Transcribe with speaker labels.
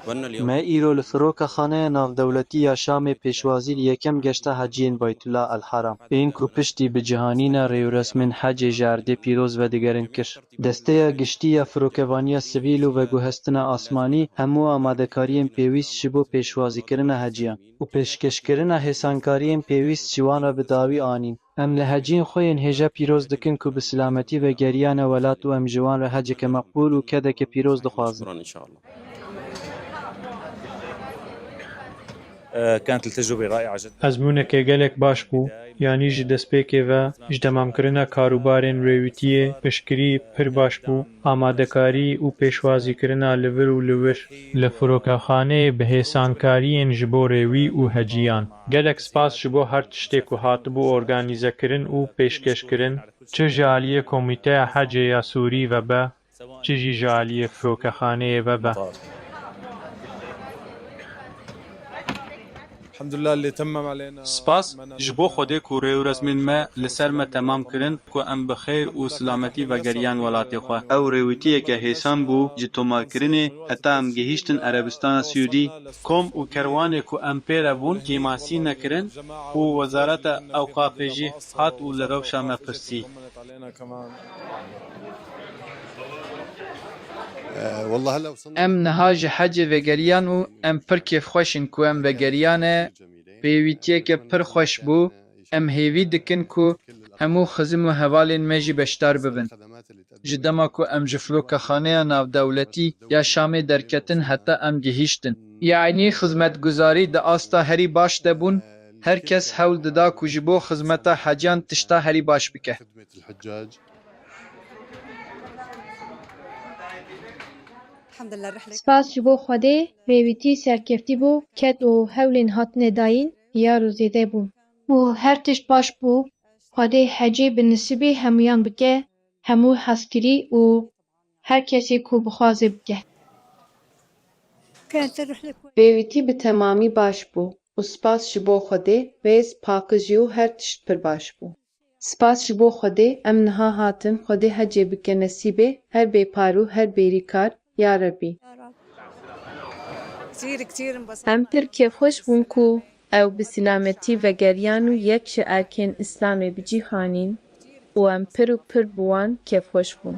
Speaker 1: ما ایرو لفروک خانه ناودولتی یا شام پیشوازی یکم گشته حجین بیت الله الحرام. این کو پشتی به جهانین ریورسمن حج جارده پیروز و دیگرن کر. دسته گشتی یا فروکوانی سویل و گوهستن آسمانی همو آمادکاریم پیویست شبو پیشوازی کرن حجیان. و پیشکش کرن حسانکاریم پیویست شوان را بداوی آنین. ام لحجین خوین هجا پیروز دکن که به سلامتی و گریان ولات و ام جوان را حج که مقبول و کده که پیروز دخوازن.
Speaker 2: كانت التجربة رائعة جدا.
Speaker 3: ئەزموونەکە گەلێک باش بوو، یانیش دەستپێکێڤە ژدەمامکردنە کاروبارên rêwîtiyê piştgirî pir baş bû، ئامادەکاری û pêşwazîkirina li vir û li wir li firokexaneyê bi hêsankariyên ji bo rêwî û heciyan. Gelek spas ji bo her tiştê ku hatibû organîzekirin û pêşkêşkirin, çi ji aliyê Komîteya Hecê ya Sûrî vebe, çi jî ji aliyê firokexaneyê vebe.
Speaker 4: سپاس ji bo Xwedê ku rêwresmên me li ser me temam kirin ku em bi xêr û silametî vegeriyan welatê xwe. Ew rêwîtiyeke hêsan bû ji tomarkirinê heta em gihîştin Erebistana Siûdî. Kom û kerwanê ku em pê re bûn kêmasî nekirin û Wezareta Ewqafê jî hat û li rewşa me pirsî.
Speaker 5: ام نها ji hecê vegeriyan û em pir kêfxweşin ku em vegeriyane pêwîtiyeke pir xweş bû, em hêvî dikin ku hemû xizim û hevalên me jî beşdar bibin. Ji dema ku em ji firokexaneya navdewletî ya Şamê derketin heta em gihîştin. Yanî xizmetguzarî di asta herî baş de bûn, her kes hewl dida ku ji bo xizmeta heciyan tişta herî baş bike.
Speaker 6: سپاس ji bo Xwedê, rêwîtî serkeftî bû, ket û hewlên hatine dayîn, ya û zêde bûn. û her tişt baş bû, Xwedê hecê bi nisîbê hemûyan bike, hemû hezkirî û her kesê ku bixwaze bike.
Speaker 7: Rêwîtî bi temamî baş bû û spas ji bo Xwedê, wêz, pakijî û her tişt pir baş bû. Spas ji bo Xwedê, em niha hatin Xwedê hecê bike nesîbê her bêpar û her bêrîkar, ya Rebbî. Em pir kêfxweş bûn ku ew bi sîlametî vegeriyan û yek ji erkên Îslamê bi cîhanîn û em pir û pir bi wan kêfxweş bûn.